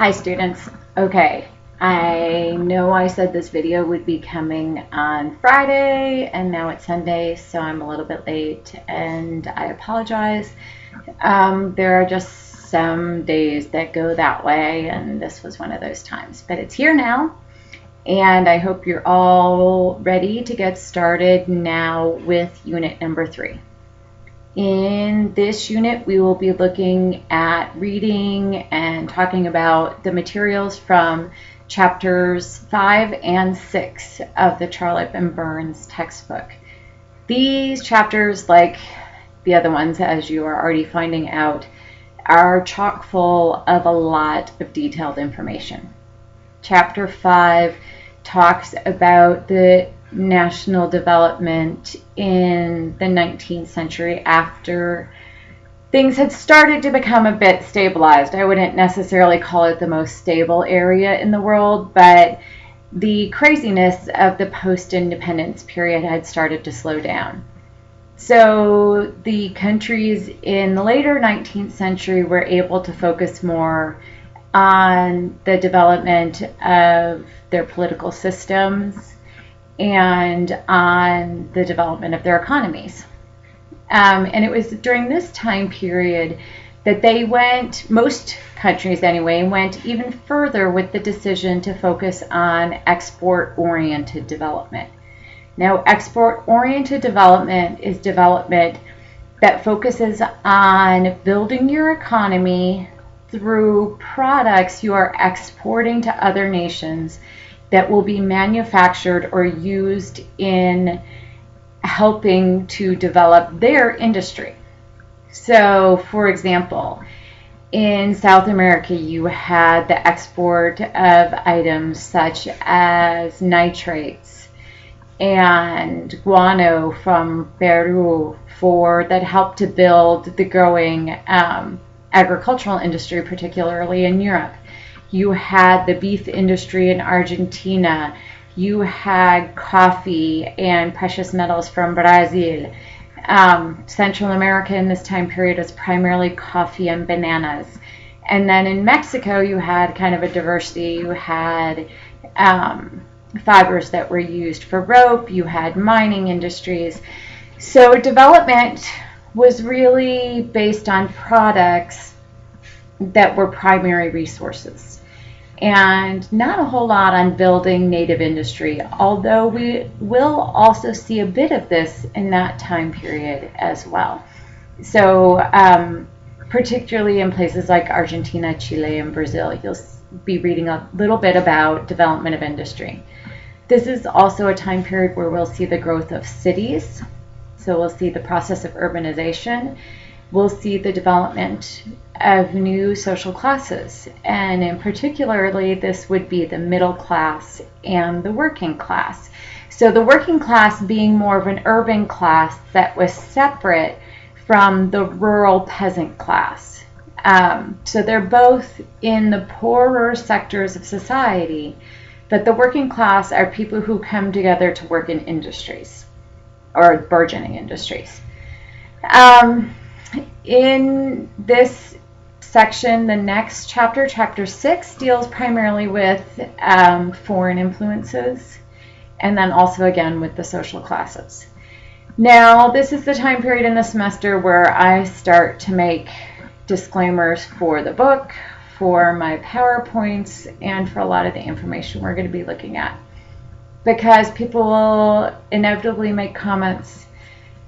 Hi students. Okay, I know I said this video would be coming on Friday and now it's Sunday, so I'm a little bit late and I apologize. There are just some days that go that way and this was one of those times, but it's here now and I hope you're all ready to get started now with unit number 3. In this unit, we will be looking at reading and talking about the materials from chapters 5 and 6 of the Charlotte and Burns textbook. These chapters, like the other ones, as you are already finding out, are chock full of a lot of detailed information. Chapter 5 talks about the national development in the 19th century after things had started to become a bit stabilized. I wouldn't necessarily call it the most stable area in the world, but the craziness of the post-independence period had started to slow down. So the countries in the later 19th century were able to focus more on the development of their political systems and on the development of their economies. And it was during this time period that they went, most countries anyway, went even further with the decision to focus on export-oriented development. Now, export-oriented development is development that focuses on building your economy through products you are exporting to other nations that will be manufactured or used in helping to develop their industry. So, for example, in South America, you had the export of items such as nitrates and guano from Peru that helped to build the growing agricultural industry, particularly in Europe. You had the beef industry in Argentina. You had coffee and precious metals from Brazil. Central America in this time period was primarily coffee and bananas. And then in Mexico, you had kind of a diversity. You had fibers that were used for rope. You had mining industries. So development was really based on products that were primary resources, and not a whole lot on building native industry, although we will also see a bit of this in that time period as well. So particularly in places like Argentina, Chile, and Brazil, you'll be reading a little bit about development of industry. This is also a time period where we'll see the growth of cities. So we'll see the process of urbanization. We'll see the development of new social classes, and in particularly this would be the middle class and the working class. So the working class being more of an urban class that was separate from the rural peasant class. So they're both in the poorer sectors of society, but the working class are people who come together to work in industries or burgeoning industries. In this section, the next chapter, chapter 6, deals primarily with foreign influences, and then also again with the social classes. Now, this is the time period in the semester where I start to make disclaimers for the book, for my PowerPoints, and for a lot of the information we're going to be looking at, because people will inevitably make comments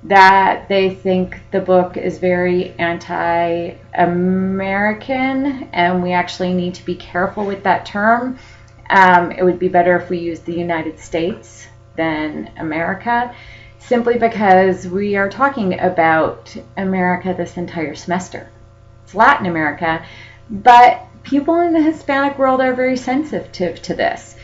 that they think the book is very anti-American, and we actually need to be careful with that term. It would be better if we used the United States than America, simply because we are talking about America this entire semester. It's Latin America, but people in the Hispanic world are very sensitive to this,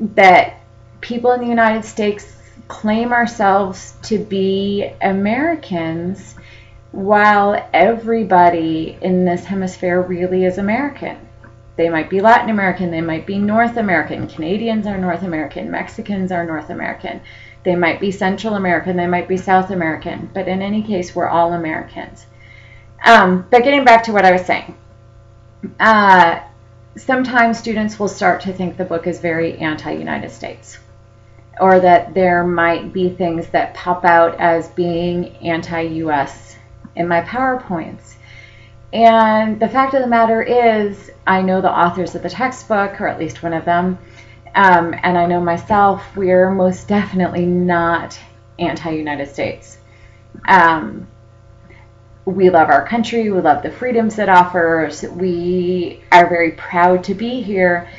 that people in the United States claim ourselves to be Americans while everybody in this hemisphere really is American. They might be Latin American, they might be North American, Canadians are North American, Mexicans are North American, they might be Central American, they might be South American, but in any case, we're all Americans. But getting back to what I was saying, sometimes students will start to think the book is very anti-United States, or that there might be things that pop out as being anti-US in my PowerPoints. And the fact of the matter is, I know the authors of the textbook, or at least one of them, and I know myself, we're most definitely not anti-United States. We love our country, we love the freedoms it offers, we are very proud to be here,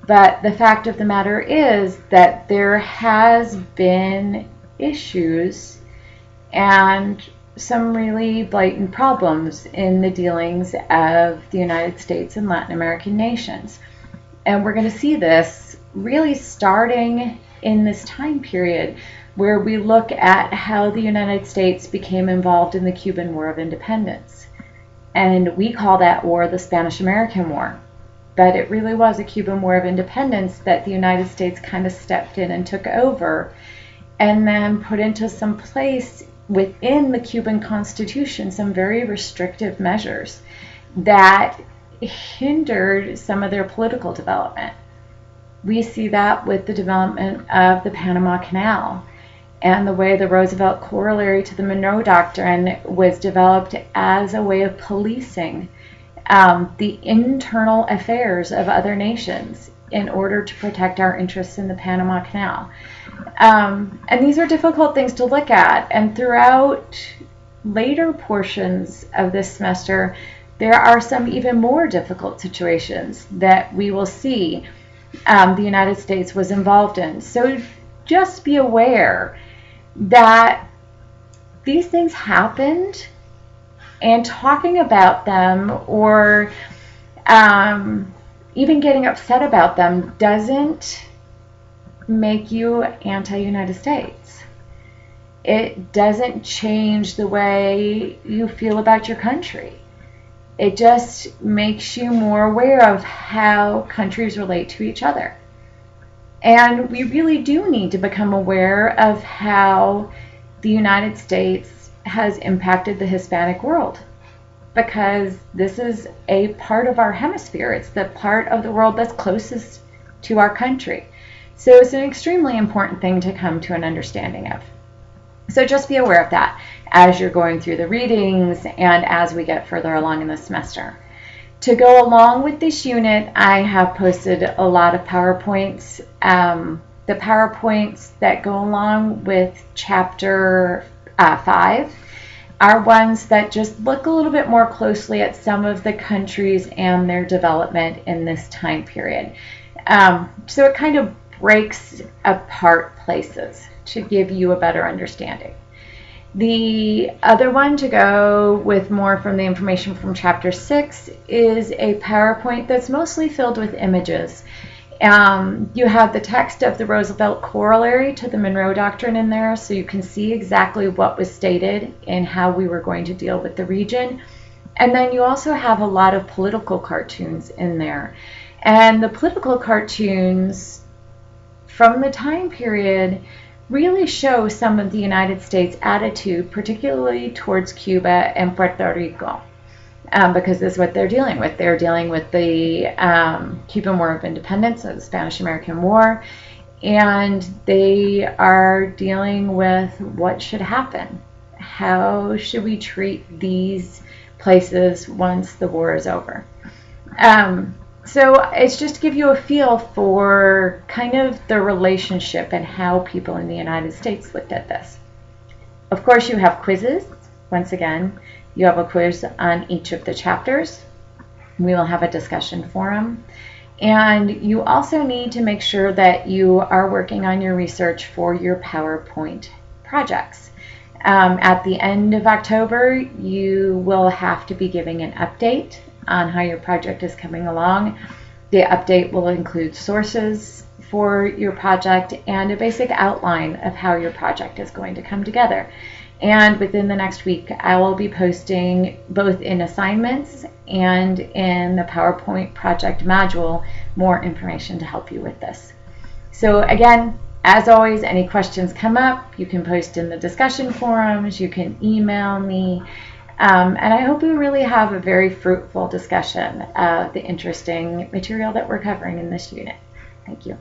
but the fact of the matter is that there has been issues and some really blatant problems in the dealings of the United States and Latin American nations. And we're going to see this really starting in this time period where we look at how the United States became involved in the Cuban War of Independence. And we call that war the Spanish-American War. But it really was a Cuban War of Independence that the United States kind of stepped in and took over and then put into some place within the Cuban Constitution some very restrictive measures that hindered some of their political development. We see that with the development of the Panama Canal and the way the Roosevelt Corollary to the Monroe Doctrine was developed as a way of policing the internal affairs of other nations in order to protect our interests in the Panama Canal. And these are difficult things to look at. And throughout later portions of this semester, there are some even more difficult situations that we will see the United States was involved in. So just be aware that these things happened, and talking about them or even getting upset about them doesn't make you anti-United States. It doesn't change the way you feel about your country. It just makes you more aware of how countries relate to each other. And we really do need to become aware of how the United States has impacted the Hispanic world, because this is a part of our hemisphere. It's the part of the world that's closest to our country. So it's an extremely important thing to come to an understanding of. So just be aware of that as you're going through the readings and as we get further along in the semester. To go along with this unit, I have posted a lot of PowerPoints. The PowerPoints that go along with chapter 5 are ones that just look a little bit more closely at some of the countries and their development in this time period. So it kind of breaks apart places to give you a better understanding. The other one to go with more from the information from chapter 6 is a PowerPoint that's mostly filled with images. You have the text of the Roosevelt Corollary to the Monroe Doctrine in there, so you can see exactly what was stated and how we were going to deal with the region. And then you also have a lot of political cartoons in there. And the political cartoons from the time period really show some of the United States' attitude, particularly towards Cuba and Puerto Rico, because this is what they're dealing with. They're dealing with the Cuban War of Independence, or the Spanish-American War, and they are dealing with what should happen. How should we treat these places once the war is over? So it's just to give you a feel for kind of the relationship and how people in the United States looked at this. Of course, you have quizzes. Once again, you have a quiz on each of the chapters. We will have a discussion forum. And you also need to make sure that you are working on your research for your PowerPoint projects. At the end of October, you will have to be giving an update on how your project is coming along. The update will include sources for your project and a basic outline of how your project is going to come together. And within the next week, I will be posting both in assignments and in the PowerPoint project module more information to help you with this. So again, as always, any questions come up, you can post in the discussion forums, you can email me. And I hope we really have a very fruitful discussion of the interesting material that we're covering in this unit. Thank you.